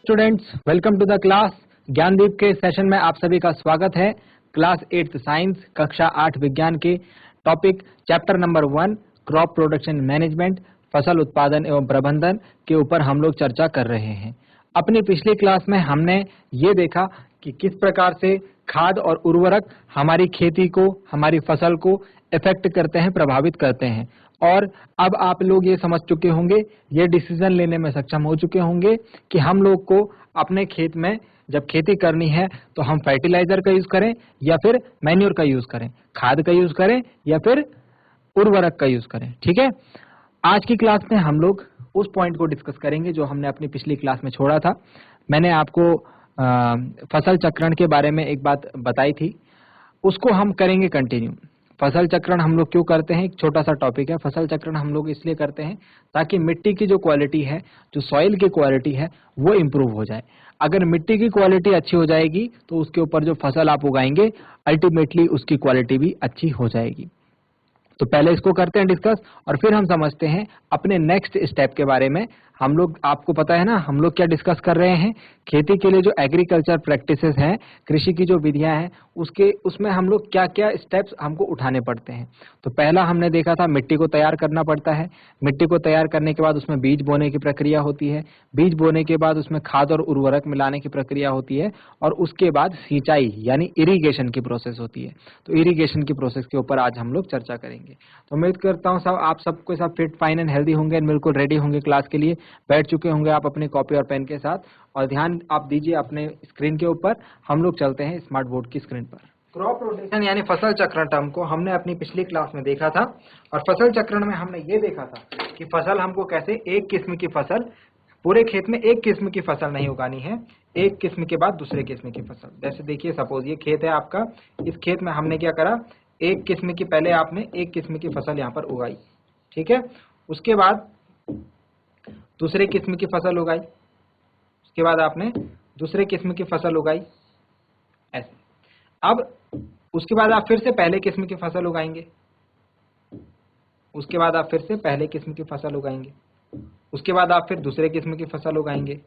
Students, welcome to the class. Gyandeep के session में आप सभी का स्वागत है। क्लास 8th साइंस कक्षा 8 विज्ञान के topic chapter number 1 crop production management फसल उत्पादन एवं प्रबंधन के ऊपर हम लोग चर्चा कर रहे हैं। अपनी पिछली क्लास में हमने ये देखा कि किस प्रकार से खाद और उर्वरक हमारी खेती को, हमारी फसल को इफेक्ट करते हैं, प्रभावित करते हैं। और अब आप लोग ये समझ चुके होंगे, ये डिसीजन लेने में सक्षम हो चुके होंगे कि हम लोग को अपने खेत में जब खेती करनी है तो हम फर्टिलाइजर का यूज करें या फिर मैन्योर का यूज करें, खाद का यूज करें या फिर उर्वरक का यूज करें। ठीक है, आज की क्लास में हम लोग उस पॉइंट को डिस्कस करेंगे जो हमने अपनी पिछली क्लास में छोड़ा था। मैंने आपको फसल चक्रण के बारे में एक बात बताई थी, उसको हम करेंगे कंटिन्यू। फसल चक्रण हम लोग क्यों करते हैं, एक छोटा सा टॉपिक है। फसल चक्रण हम लोग इसलिए करते हैं ताकि मिट्टी की जो क्वालिटी है, जो सॉइल की क्वालिटी है, वो इम्प्रूव हो जाए। अगर मिट्टी की क्वालिटी अच्छी हो जाएगी तो उसके ऊपर जो फसल आप उगाएंगे अल्टीमेटली उसकी क्वालिटी भी अच्छी हो जाएगी। तो पहले इसको करते हैं डिस्कस और फिर हम समझते हैं अपने नेक्स्ट स्टेप के बारे में। हम लोग, आपको पता है ना, हम लोग क्या डिस्कस कर रहे हैं, खेती के लिए जो एग्रीकल्चर प्रैक्टिसेस हैं, कृषि की जो विधियां हैं, उसमें हम लोग क्या क्या स्टेप्स हमको उठाने पड़ते हैं। तो पहला हमने देखा था मिट्टी को तैयार करना पड़ता है। मिट्टी को तैयार करने के बाद उसमें बीज बोने की प्रक्रिया होती है। बीज बोने के बाद उसमें खाद और उर्वरक मिलाने की प्रक्रिया होती है और उसके बाद सिंचाई यानी इरिगेशन की प्रोसेस होती है। तो इरिगेशन की प्रोसेस के ऊपर आज हम लोग चर्चा करेंगे। तो उम्मीद करता हूँ सब आप सबको सब फिट, फाइन एंड हेल्दी होंगे, बिल्कुल रेडी होंगे क्लास के लिए। बैठ चुके होंगे आप अपनी कॉपी और पेन के साथ और ध्यान आप दीजिए अपने स्क्रीन के ऊपर। हम लोग चलते हैं स्मार्ट बोर्ड की स्क्रीन पर। क्रॉप रोटेशन यानी फसल चक्रण टर्म को हमने अपनी पिछली क्लास में देखा था और फसल चक्रण में हमने ये देखा था कि फसल हमको कैसे एक किस्म की फसल, पूरे खेत में एक किस्म की फसल नहीं उगानी है, एक किस्म के बाद दूसरे किस्म की फसल। जैसे देखिए, सपोज ये खेत है आपका, इस खेत में हमने क्या करा, एक किस्म की, पहले आपने एक किस्म की फसल यहाँ पर उगाई, ठीक है। उसके बाद दूसरे किस्म की फसल उगाई, उसके बाद आपने दूसरे किस्म की फसल उगाई, ऐसे। अब उसके बाद आप फिर से पहले किस्म की फसल उगाएंगे, उसके बाद आप फिर से पहले किस्म की फसल उगाएंगे, उसके बाद आप फिर दूसरे किस्म की फसल उगाएंगे,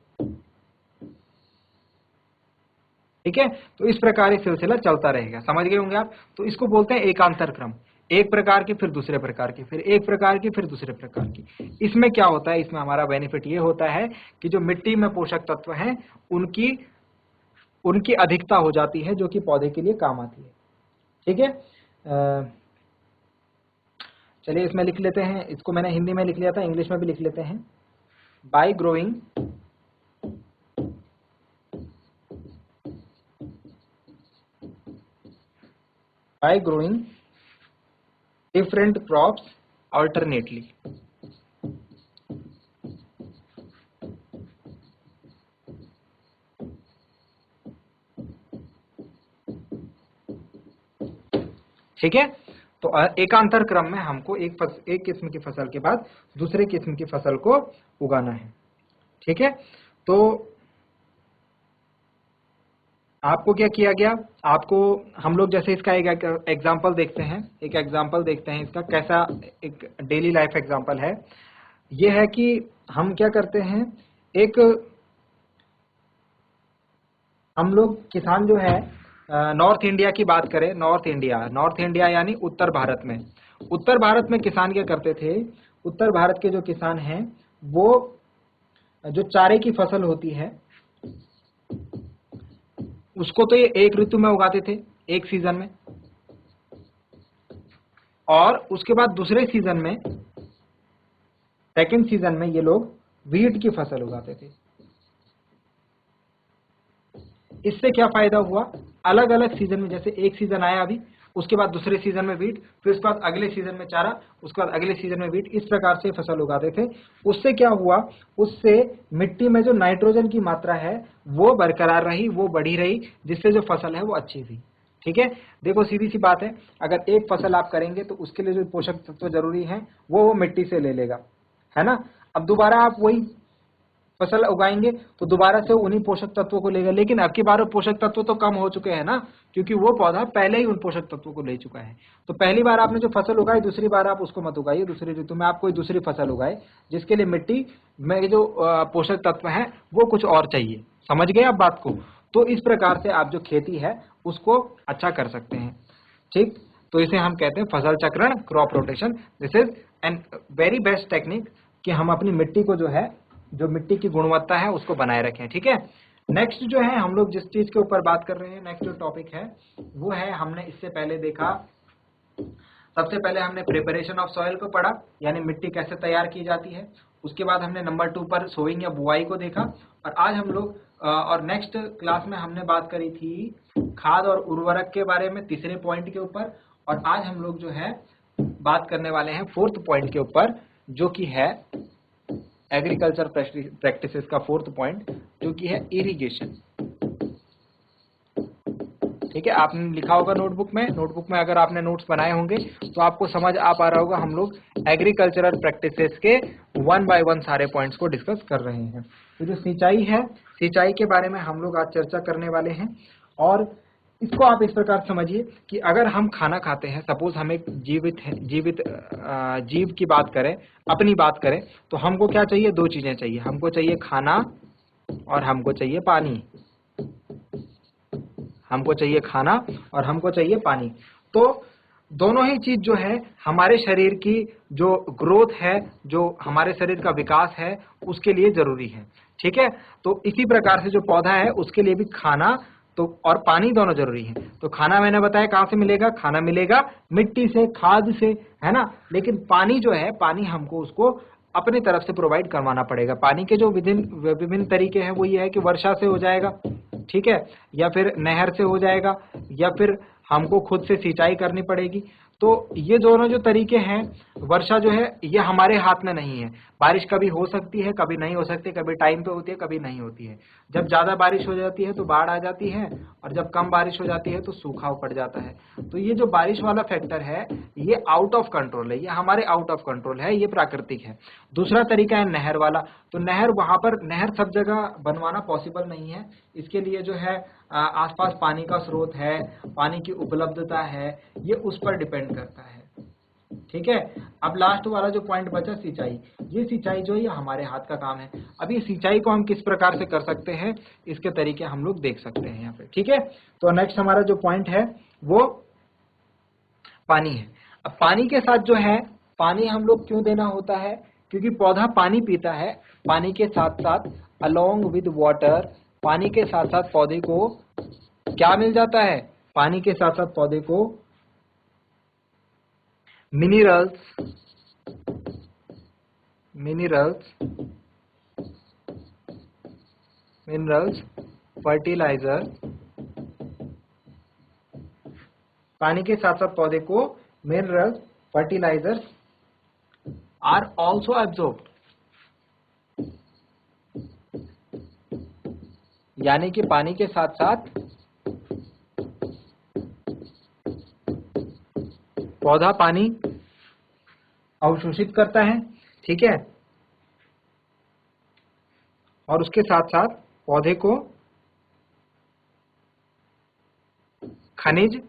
ठीक है। तो इस प्रकार एक सिलसिला चलता रहेगा, समझ गए होंगे आप। तो इसको बोलते हैं एकांतर क्रम, एक प्रकार की फिर दूसरे प्रकार की, फिर एक प्रकार की फिर दूसरे प्रकार की। इसमें क्या होता है, इसमें हमारा बेनिफिट ये होता है कि जो मिट्टी में पोषक तत्व हैं उनकी अधिकता हो जाती है, जो कि पौधे के लिए काम आती है, ठीक है। चलिए इसमें लिख लेते हैं, इसको मैंने हिंदी में लिख लिया था, इंग्लिश में भी लिख लेते हैं। Bye growing different crops alternately, ठीक है। तो एकांतर क्रम में हमको एक किस्म की फसल के बाद दूसरे किस्म की फसल को उगाना है, ठीक है। तो आपको क्या किया गया, आपको हम लोग जैसे इसका एक एग्जांपल देखते हैं, इसका कैसा एक डेली लाइफ एग्जांपल है। ये है कि हम क्या करते हैं, हम लोग किसान जो है, नॉर्थ इंडिया की बात करें, नॉर्थ इंडिया यानी उत्तर भारत में किसान क्या करते थे, उत्तर भारत के जो किसान हैं वो जो चारे की फसल होती है उसको तो ये एक ऋतु में उगाते थे, एक सीजन में, और उसके बाद दूसरे सीजन में, सेकेंड सीजन में ये लोग वीट की फसल उगाते थे। इससे क्या फायदा हुआ, अलग अलग सीजन में, जैसे एक सीजन आया अभी, उसके बाद दूसरे सीजन में वीट, फिर उसके बाद अगले सीजन में चारा, उसके बाद अगले सीजन में वीट, इस प्रकार से फसल उगाते थे। उससे क्या हुआ, उससे मिट्टी में जो नाइट्रोजन की मात्रा है वो बरकरार रही, वो बढ़ी रही, जिससे जो फसल है वो अच्छी हुई, ठीक है। देखो सीधी सी बात है, अगर एक फसल आप करेंगे तो उसके लिए जो पोषक तत्व जरूरी है वो मिट्टी से ले लेगा, है ना। अब दोबारा आप वही फसल उगाएंगे तो दोबारा से उन्हीं पोषक तत्वों को लेगा, लेकिन अब की बार पोषक तत्व तो कम हो चुके हैं ना, क्योंकि वो पौधा पहले ही उन पोषक तत्वों को ले चुका है। तो पहली बार आपने जो फसल उगाई, दूसरी बार आप उसको मत उगाइए, दूसरी ऋतु में आप कोई दूसरी फसल उगाए जिसके लिए मिट्टी में जो पोषक तत्व हैं वो कुछ और चाहिए। समझ गए आप बात को? तो इस प्रकार से आप जो खेती है उसको अच्छा कर सकते हैं। ठीक, तो इसे हम कहते हैं फसल चक्रण, crop rotation. This is an very best technique कि हम अपनी मिट्टी को जो है, जो मिट्टी की गुणवत्ता है उसको बनाए रखें। ठीक है, नेक्स्ट जो है हम लोग जिस चीज के ऊपर बात कर रहे हैं, नेक्स्ट जो टॉपिक है वो है, हमने इससे पहले देखा, सबसे पहले हमने प्रिपरेशन ऑफ सॉइल को पढ़ा, यानी मिट्टी कैसे तैयार की जाती है। उसके बाद हमने नंबर 2 पर सोइंग या बुआई को देखा। और आज हम लोग और नेक्स्ट क्लास में हमने बात करी थी खाद और उर्वरक के बारे में, तीसरे पॉइंट के ऊपर। और आज हम लोग जो है बात करने वाले हैं फोर्थ पॉइंट के ऊपर, जो कि है एग्रीकल्चर प्रैक्टिसेस का फोर्थ पॉइंट, जो कि है इरिगेशन। ठीक है, आपने लिखा होगा नोटबुक में अगर आपने नोट्स बनाए होंगे तो आपको समझ आ पा रहा होगा। हम लोग एग्रीकल्चरल प्रैक्टिसेस के 1 बाय 1 सारे पॉइंट्स को डिस्कस कर रहे हैं। तो जो सिंचाई है, सिंचाई के बारे में हम लोग आज चर्चा करने वाले हैं। और इसको आप इस प्रकार समझिए कि अगर हम खाना खाते हैं, सपोज हम एक जीव की बात करें, अपनी बात करें, तो हमको क्या चाहिए? 2 चीजें चाहिए, हमको चाहिए खाना और हमको चाहिए पानी। हमको चाहिए खाना और हमको चाहिए पानी। तो दोनों ही चीज जो है हमारे शरीर की जो ग्रोथ है, जो हमारे शरीर का विकास है, उसके लिए जरूरी है। ठीक है, तो इसी प्रकार से जो पौधा है उसके लिए भी खाना तो और पानी दोनों जरूरी है। तो खाना मैंने बताया कहाँ से मिलेगा? खाना मिलेगा मिट्टी से, खाद से, है ना। लेकिन पानी जो है, पानी हमको उसको अपनी तरफ से प्रोवाइड करवाना पड़ेगा। पानी के जो विभिन्न तरीके हैं वो ये है कि वर्षा से हो जाएगा, ठीक है, या फिर नहर से हो जाएगा, या फिर हमको खुद से सिंचाई करनी पड़ेगी। तो ये दोनों जो तरीके हैं, वर्षा जो है ये हमारे हाथ में नहीं है। बारिश कभी हो सकती है, कभी नहीं हो सकती, कभी टाइम पे होती है, कभी नहीं होती है। जब ज्यादा बारिश हो जाती है तो बाढ़ आ जाती है, और जब कम बारिश हो जाती है तो सूखा पड़ जाता है। तो ये जो बारिश वाला फैक्टर है ये आउट ऑफ कंट्रोल है, ये हमारे आउट ऑफ कंट्रोल है, ये प्राकृतिक है। दूसरा तरीका है नहर वाला। तो नहर, वहां पर नहर सब जगह बनवाना पॉसिबल नहीं है। इसके लिए जो है आसपास पानी का स्रोत है, पानी की उपलब्धता है, ये उस पर डिपेंड करता है। ठीक है, अब लास्ट वाला जो पॉइंट बचा, सिंचाई। ये सिंचाई जो है ये हमारे हाथ का काम है। अब ये सिंचाई को हम किस प्रकार से कर सकते हैं, इसके तरीके हम लोग देख सकते हैं यहाँ पे। ठीक है, तो नेक्स्ट हमारा जो पॉइंट है वो पानी है। अब पानी के साथ जो है, पानी हम लोग क्यों देना होता है? क्योंकि पौधा पानी पीता है। पानी के साथ साथ अलोंग विद वाटर, पानी के साथ साथ पौधे को क्या मिल जाता है? पानी के साथ साथ पौधे को मिनरल्स, फर्टिलाइजर, पानी के साथ साथ पौधे को minerals, fertilisers are also absorbed, यानी कि पानी के साथ साथ पौधा पानी अवशोषित करता है। ठीक है, और उसके साथ साथ पौधे को खनिज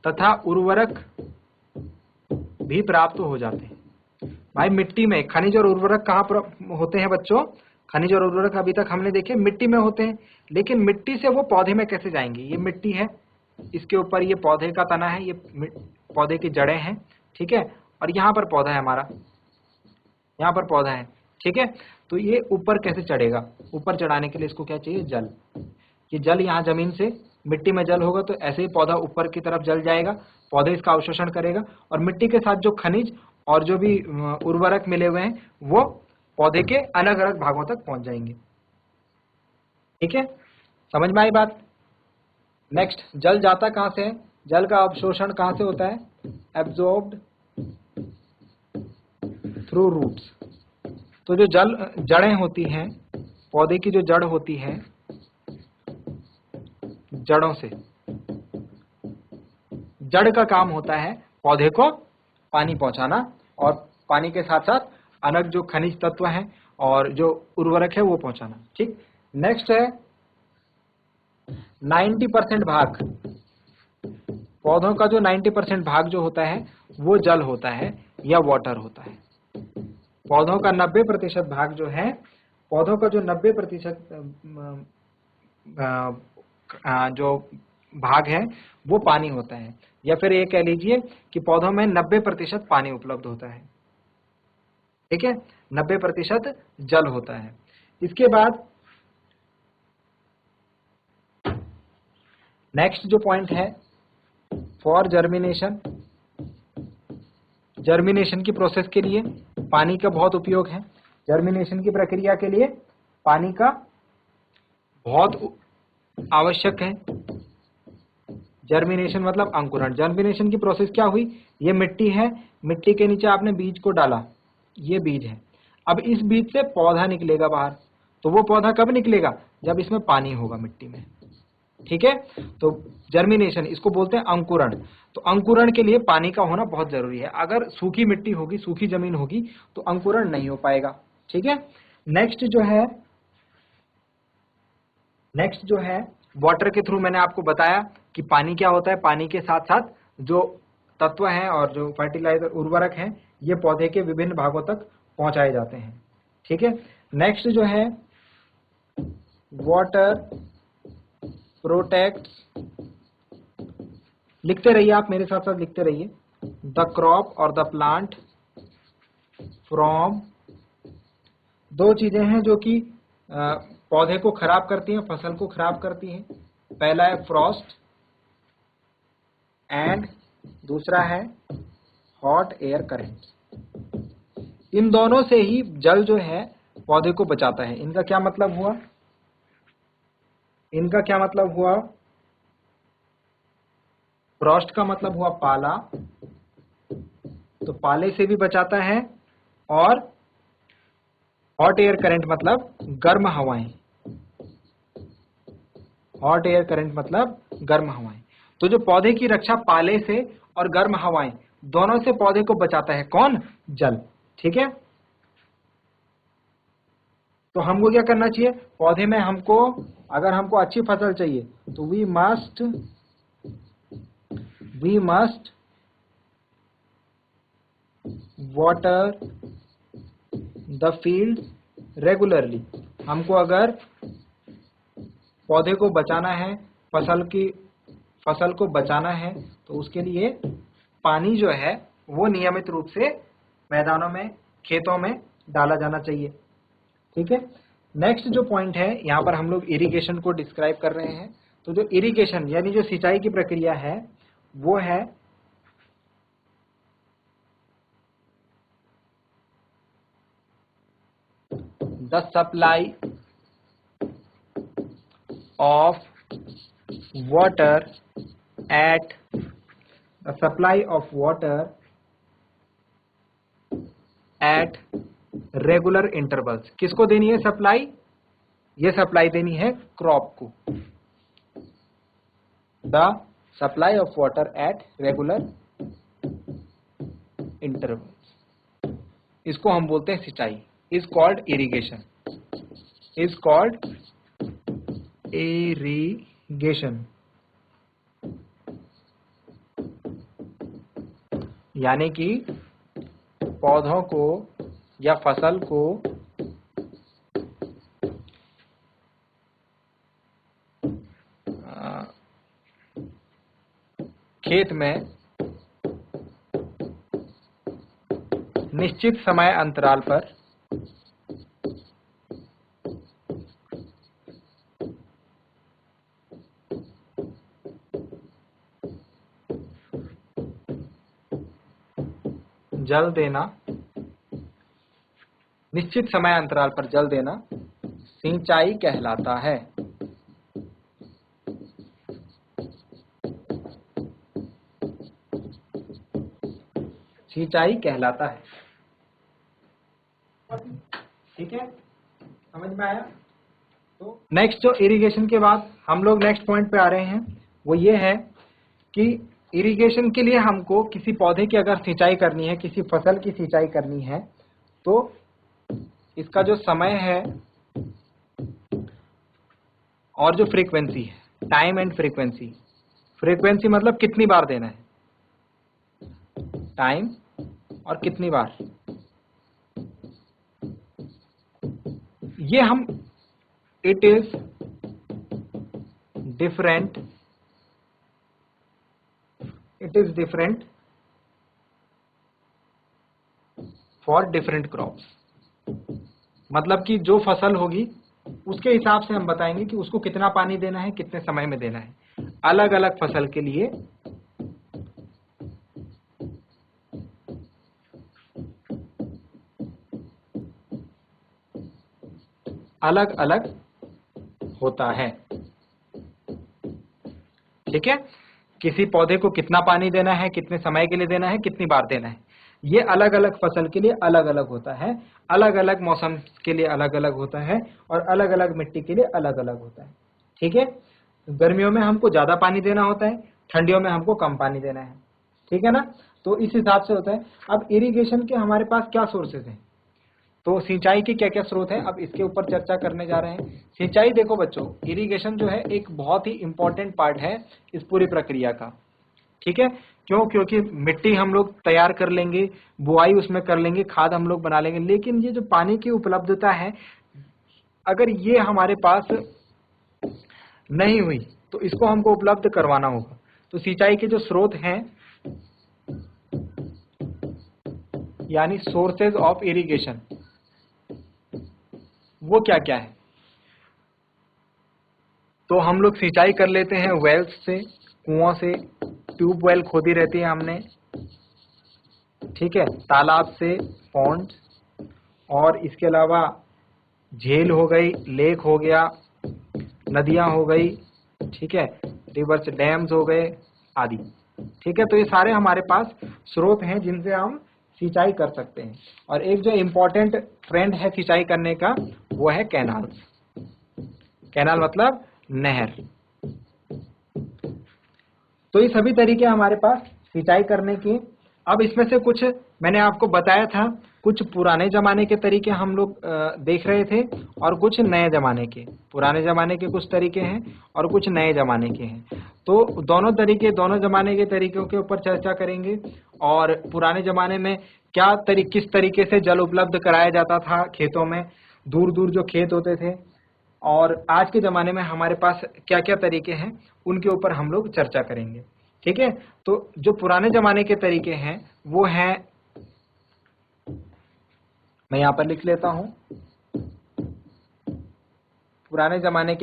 तथा उर्वरक भी प्राप्त हो जाते हैं। भाई मिट्टी में खनिज और उर्वरक कहाँ पर होते हैं बच्चों? खनिज और उर्वरक अभी तक हमने देखे मिट्टी में होते हैं, लेकिन मिट्टी से वो पौधे में कैसे जाएंगे? ये मिट्टी है, इसके ऊपर ये पौधे का तना है, ये पौधे की जड़ें हैं। ठीक है, और यहाँ पर पौधा है हमारा, यहाँ पर पौधा है। ठीक है, तो ये ऊपर कैसे चढ़ेगा? ऊपर चढ़ाने के लिए इसको क्या चाहिए? जल। ये जल यहाँ जमीन से, मिट्टी में जल होगा तो ऐसे ही पौधा ऊपर की तरफ जल जाएगा, पौधे इसका अवशोषण करेगा, और मिट्टी के साथ जो खनिज और जो भी उर्वरक मिले हुए हैं वो पौधे के अलग अलग भागों तक पहुंच जाएंगे। ठीक है, समझ में आई बात? नेक्स्ट, जल जाता कहां से है? जल का अवशोषण कहां से होता है? Absorbed through roots. तो जो जड़ें होती हैं, पौधे की जो जड़ होती है, जड़ों से, जड़ का काम होता है पौधे को पानी पहुंचाना, और पानी के साथ साथ अलग जो खनिज तत्व हैं और जो उर्वरक है वो पहुंचाना। ठीक, नेक्स्ट है 90% भाग। पौधों का जो 90% भाग जो होता है वो जल होता है या वाटर होता है। पौधों का 90% भाग जो है, पौधों का जो 90% जो भाग है वो पानी होता है, या फिर ये कह लीजिए कि पौधों में 90% पानी उपलब्ध होता है। ठीक है, 90% जल होता है। इसके बाद नेक्स्ट जो पॉइंट है, फॉर जर्मिनेशन, जर्मिनेशन की प्रोसेस के लिए पानी का बहुत उपयोग है। जर्मिनेशन की प्रक्रिया के लिए पानी का बहुत आवश्यक है। जर्मिनेशन मतलब अंकुरण। जर्मिनेशन की प्रोसेस क्या हुई, ये मिट्टी है, मिट्टी के नीचे आपने बीज को डाला, ये बीज है। अब इस बीज से पौधा निकलेगा बाहर, तो वो पौधा कब निकलेगा, जब इसमें पानी होगा मिट्टी में। ठीक है, तो जर्मिनेशन इसको बोलते हैं अंकुरण। तो अंकुरण के लिए पानी का होना बहुत जरूरी है। अगर सूखी मिट्टी होगी, सूखी जमीन होगी, तो अंकुरण नहीं हो पाएगा। ठीक है, नेक्स्ट जो है वाटर के थ्रू मैंने आपको बताया कि पानी क्या होता है। पानी के साथ साथ जो तत्व हैं और जो फर्टिलाइजर उर्वरक हैं, ये पौधे के विभिन्न भागों तक पहुंचाए जाते हैं। ठीक है, नेक्स्ट जो है वाटर प्रोटेक्ट्स, लिखते रहिए आप मेरे साथ साथ लिखते रहिए, द क्रॉप और द प्लांट फ्रॉम, दो चीजें हैं जो कि पौधे को खराब करती हैं, फसल को खराब करती हैं। पहला है फ्रॉस्ट एंड दूसरा है हॉट एयर करंट। इन दोनों से ही जल जो है पौधे को बचाता है। इनका क्या मतलब हुआ, इनका क्या मतलब हुआ, फ्रॉस्ट का मतलब हुआ पाला, तो पाले से भी बचाता है, और हॉट एयर करंट मतलब गर्म हवाएं, हॉट एयर करंट मतलब गर्म हवाएं। तो जो पौधे की रक्षा पाले से और गर्म हवाएं दोनों से पौधे को बचाता है, कौन, जल। ठीक है, तो हमको क्या करना चाहिए, पौधे में हमको, अगर हमको अच्छी फसल चाहिए तो we must water the field regularly. हमको अगर पौधे को बचाना है, फसल को बचाना है, तो उसके लिए पानी जो है वो नियमित रूप से मैदानों में, खेतों में डाला जाना चाहिए। ठीक है, नेक्स्ट जो पॉइंट है, यहाँ पर हम लोग इरिगेशन को डिस्क्राइब कर रहे हैं। तो जो इरिगेशन यानी जो सिंचाई की प्रक्रिया है वो है the supply of water at regular intervals. किसको देनी है सप्लाई, ये सप्लाई देनी है क्रॉप को। The supply of water at regular intervals, इसको हम बोलते हैं सिंचाई, is called irrigation, is called irrigation. यानी कि पौधों को या फसल को खेत में निश्चित समय अंतराल पर जल देना, निश्चित समय अंतराल पर जल देना सिंचाई कहलाता है। सिंचाई कहलाता है। ठीक है, समझ में आया। तो नेक्स्ट जो इरिगेशन के बाद हम लोग नेक्स्ट पॉइंट पे आ रहे हैं, वो ये है कि इरिगेशन के लिए हमको किसी पौधे की अगर सिंचाई करनी है, किसी फसल की सिंचाई करनी है, तो इसका जो समय है और जो फ्रीक्वेंसी है, टाइम एंड फ्रीक्वेंसी। फ्रीक्वेंसी मतलब कितनी बार देना है, टाइम और कितनी बार, ये हम it is different for different crops, मतलब कि जो फसल होगी उसके हिसाब से हम बताएंगे कि उसको कितना पानी देना है, कितने समय में देना है। अलग अलग फसल के लिए अलग अलग होता है। ठीक है, किसी पौधे को कितना पानी देना है, कितने समय के लिए देना है, कितनी बार देना है, ये अलग अलग फसल के लिए अलग अलग होता है। अलग अलग मौसम के लिए अलग अलग होता है और अलग अलग मिट्टी के लिए अलग अलग होता है। ठीक है, गर्मियों में हमको ज्यादा पानी देना होता है, ठंडियों में हमको कम पानी देना है। ठीक है ना, तो इस हिसाब से होता है। अब इरिगेशन के हमारे पास क्या सोर्सेज हैं, तो सिंचाई के क्या क्या स्रोत हैं, अब इसके ऊपर चर्चा करने जा रहे हैं। सिंचाई, देखो बच्चों, इरिगेशन जो है एक बहुत ही इंपॉर्टेंट पार्ट है इस पूरी प्रक्रिया का। ठीक है, क्यों? क्योंकि मिट्टी हम लोग तैयार कर लेंगे, बुआई उसमें कर लेंगे, खाद हम लोग बना लेंगे, लेकिन ये जो पानी की उपलब्धता है, अगर ये हमारे पास नहीं हुई तो इसको हमको उपलब्ध करवाना होगा। तो सिंचाई के जो स्रोत हैं, यानी सोर्सेज ऑफ इरिगेशन, वो क्या क्या है? तो हम लोग सिंचाई कर लेते हैं वेल्स से, कुओं से, ट्यूबवेल खोदी रहती है हमने। ठीक है, तालाब से, पॉन्ड, और इसके अलावा झील हो गई, लेक हो गया, नदियां हो गई, ठीक है, रिवर्स, डैम्स हो गए आदि। ठीक है, तो ये सारे हमारे पास स्रोत हैं जिनसे हम सिंचाई कर सकते हैं। और एक जो इम्पोर्टेंट ट्रेंड है सिंचाई करने का, वो है कैनाल्स। कैनाल मतलब नहर। तो ये सभी तरीके हमारे पास सिंचाई करने के। अब इसमें से कुछ मैंने आपको बताया था, कुछ पुराने जमाने के तरीके हम लोग देख रहे थे और कुछ नए जमाने के। पुराने जमाने के कुछ तरीके हैं और कुछ नए जमाने के हैं। तो दोनों तरीके, दोनों जमाने के तरीकों के ऊपर चर्चा करेंगे। और पुराने जमाने में किस तरीके से जल उपलब्ध कराया जाता था खेतों में, दूर दूर जो खेत होते थे, और आज के ज़माने में हमारे पास क्या क्या तरीके हैं, उनके ऊपर हम लोग चर्चा करेंगे। ठीक है, तो जो पुराने ज़माने के तरीके हैं वो हैं, मैं यहाँ पर लिख लेता हूँ, पुराने ज़माने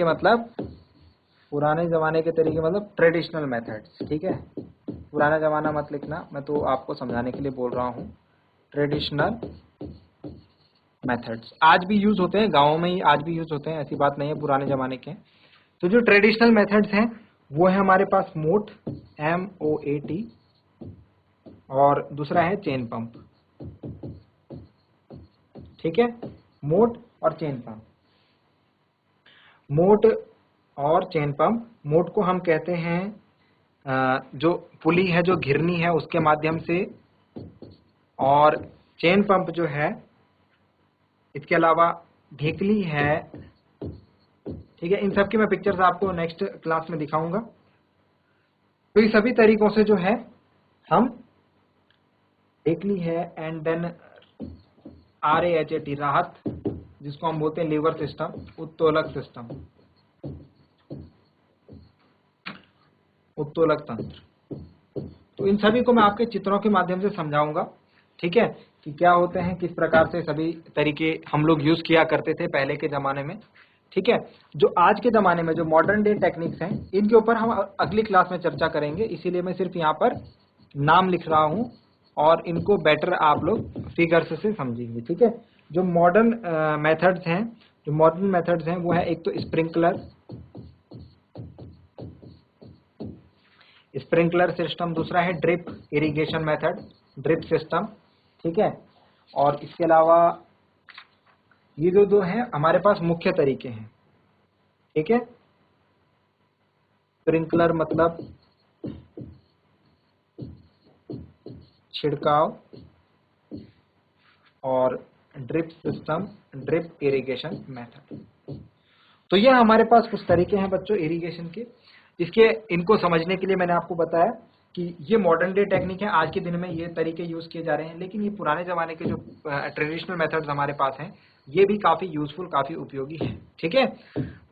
के तरीके मतलब ट्रेडिशनल मेथड्स। ठीक है, पुराना ज़माना मत लिखना, मैं तो आपको समझाने के लिए बोल रहा हूँ। ट्रेडिशनल मेथड्स आज भी यूज होते हैं, गाँवों में ही आज भी यूज होते हैं, ऐसी बात नहीं है, पुराने ज़माने के। तो जो ट्रेडिशनल मेथड्स हैं वो है हमारे पास मोट, MOAT, और दूसरा है चेन पंप। ठीक है, मोट और चेन पंप। मोट और चेन पंप, मोट को हम कहते हैं जो पुली है, जो घिरनी है, उसके माध्यम से, और चेन पंप जो है, इसके अलावा ढेकली है। ठीक है, इन सब की मैं पिक्चर्स आपको नेक्स्ट क्लास में दिखाऊंगा। तो ये सभी तरीकों से जो है हम, ढेकली है, एंड देन RAHAT, राहत, जिसको हम बोलते हैं लीवर सिस्टम, उत्तोलक सिस्टम, उत्तोलक तंत्र। तो इन सभी को मैं आपके चित्रों के माध्यम से समझाऊंगा। ठीक है, कि क्या होते हैं, किस प्रकार से सभी तरीके हम लोग यूज किया करते थे पहले के जमाने में। ठीक है, जो आज के ज़माने में जो मॉडर्न डे टेक्निक्स हैं, इनके ऊपर हम अगली क्लास में चर्चा करेंगे, इसीलिए मैं सिर्फ यहाँ पर नाम लिख रहा हूँ और इनको बेटर आप लोग फिगर्स से समझेंगे। ठीक है, जो मॉडर्न मेथड्स हैं वो है, एक तो स्प्रिंकलर सिस्टम, दूसरा है drip irrigation method, drip system. ठीक है, और इसके अलावा ये जो दो हैं हमारे पास मुख्य तरीके हैं। ठीक है, स्प्रिंकलर मतलब छिड़काव, और drip system, drip irrigation method. तो ये हमारे पास कुछ तरीके हैं बच्चों इरिगेशन के। इनको समझने के लिए मैंने आपको बताया कि ये मॉडर्न डे टेक्निक है, आज के दिन में ये तरीके यूज किए जा रहे हैं, लेकिन ये पुराने जमाने के जो ट्रेडिशनल मेथड्स हमारे पास हैं ये भी काफी यूजफुल, काफी उपयोगी है। ठीक है,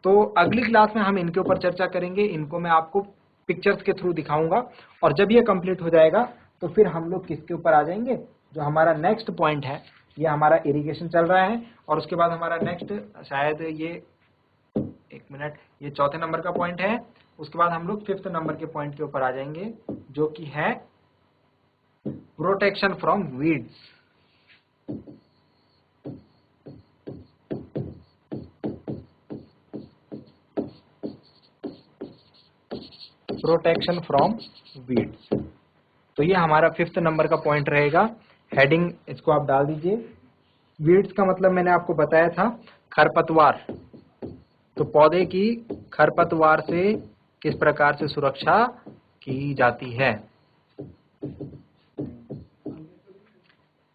तो अगली क्लास में हम इनके ऊपर चर्चा करेंगे। इनको मैं आपको पिक्चर्स के थ्रू दिखाऊंगा, और जब ये कंप्लीट हो जाएगा तो फिर हम लोग किसके ऊपर आ जाएंगे, जो हमारा नेक्स्ट पॉइंट है, ये हमारा इरिगेशन चल रहा है, और उसके बाद हमारा नेक्स्ट शायद ये 1 मिनट, ये चौथे नंबर का पॉइंट है। उसके बाद हम लोग 5th नंबर के पॉइंट के ऊपर आ जाएंगे, जो कि है protection from weeds. Protection from weeds, तो ये हमारा 5th नंबर का पॉइंट रहेगा। हेडिंग इसको आप डाल दीजिए। वीड्स का मतलब मैंने आपको बताया था खरपतवार, तो पौधे की खरपतवार से किस प्रकार से सुरक्षा की जाती है।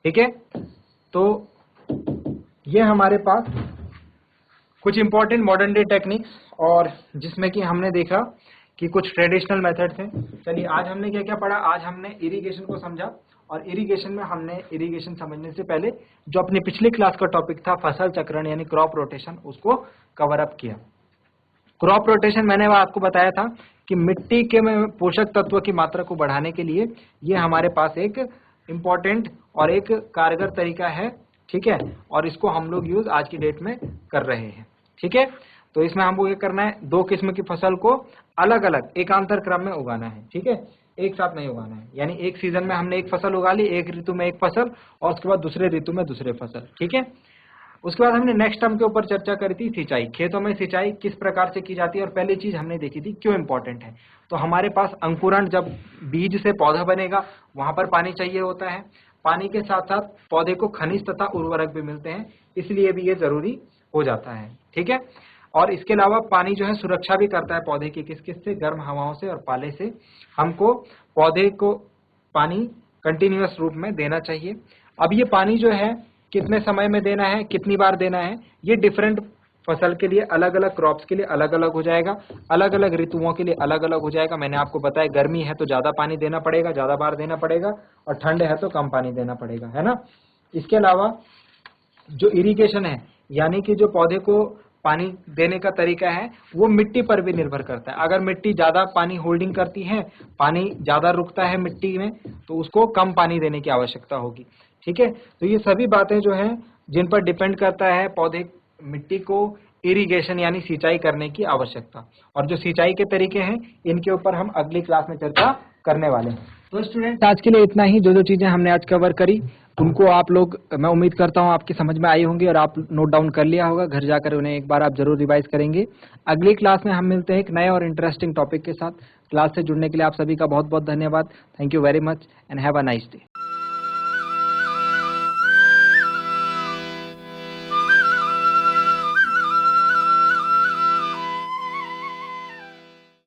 ठीक है, तो ये हमारे पास कुछ इंपॉर्टेंट मॉडर्न डे टेक्निक्स, और जिसमें कि हमने देखा कि कुछ ट्रेडिशनल मेथड्स हैं। चलिए आज हमने क्या क्या पढ़ा, आज हमने इरिगेशन को समझा, और इरिगेशन में हमने इरिगेशन समझने से पहले जो अपनी पिछली क्लास का टॉपिक था फसल चक्रण यानी क्रॉप रोटेशन, उसको कवर अप किया। क्रॉप रोटेशन मैंने आपको बताया था कि मिट्टी के में पोषक तत्व की मात्रा को बढ़ाने के लिए ये हमारे पास एक इम्पॉर्टेंट और एक कारगर तरीका है। ठीक है, और इसको हम लोग यूज आज की डेट में कर रहे हैं। ठीक है, तो इसमें हमको ये करना है, 2 किस्म की फसल को अलग अलग एकांतर क्रम में उगाना है। ठीक है, एक साथ नहीं उगाना है, यानी एक सीजन में हमने एक फसल उगा ली, एक ऋतु में एक फसल, और उसके बाद दूसरे ऋतु में दूसरे फसल। ठीक है, उसके बाद हमने नेक्स्ट टर्म के ऊपर चर्चा करी थी सिंचाई। खेतों में सिंचाई किस प्रकार से की जाती है, और पहली चीज हमने देखी थी क्यों इंपॉर्टेंट है। तो हमारे पास अंकुरण, जब बीज से पौधा बनेगा वहां पर पानी चाहिए होता है। पानी के साथ साथ पौधे को खनिज तथा उर्वरक भी मिलते हैं, इसलिए भी ये जरूरी हो जाता है। ठीक है, और इसके अलावा पानी जो है सुरक्षा भी करता है पौधे की, किस किस से, गर्म हवाओं से और पाले से। हमको पौधे को पानी कंटिन्यूअस रूप में देना चाहिए। अब ये पानी जो है कितने समय में देना है, कितनी बार देना है, ये डिफरेंट फसल के लिए, अलग अलग क्रॉप्स के लिए अलग अलग हो जाएगा, अलग अलग ऋतुओं के लिए अलग अलग हो जाएगा। मैंने आपको बताया गर्मी है तो ज्यादा पानी देना पड़ेगा, ज्यादा बार देना पड़ेगा, और ठंड है तो कम पानी देना पड़ेगा, है ना। इसके अलावा जो इरिगेशन है, यानी कि जो पौधे को पानी देने का तरीका है, वो मिट्टी पर भी निर्भर करता है। अगर मिट्टी ज्यादा पानी होल्डिंग करती है, पानी ज्यादा रुकता है मिट्टी में, तो उसको कम पानी देने की आवश्यकता होगी। ठीक है, तो ये सभी बातें जो हैं जिन पर डिपेंड करता है पौधे, मिट्टी को इरिगेशन यानी सिंचाई करने की आवश्यकता, और जो सिंचाई के तरीके हैं इनके ऊपर हम अगली क्लास में चर्चा करने वाले हैं। तो स्टूडेंट्स आज के लिए इतना ही। जो जो चीजें हमने आज कवर करी उनको आप लोग, मैं उम्मीद करता हूं आपकी समझ में आई होंगी, और आप नोट डाउन कर लिया होगा। घर जाकर उन्हें एक बार आप जरूर रिवाइज करेंगे। अगली क्लास में हम मिलते हैं एक नए और इंटरेस्टिंग टॉपिक के साथ। क्लास से जुड़ने के लिए आप सभी का बहुत बहुत धन्यवाद। Thank you very much and have a nice day.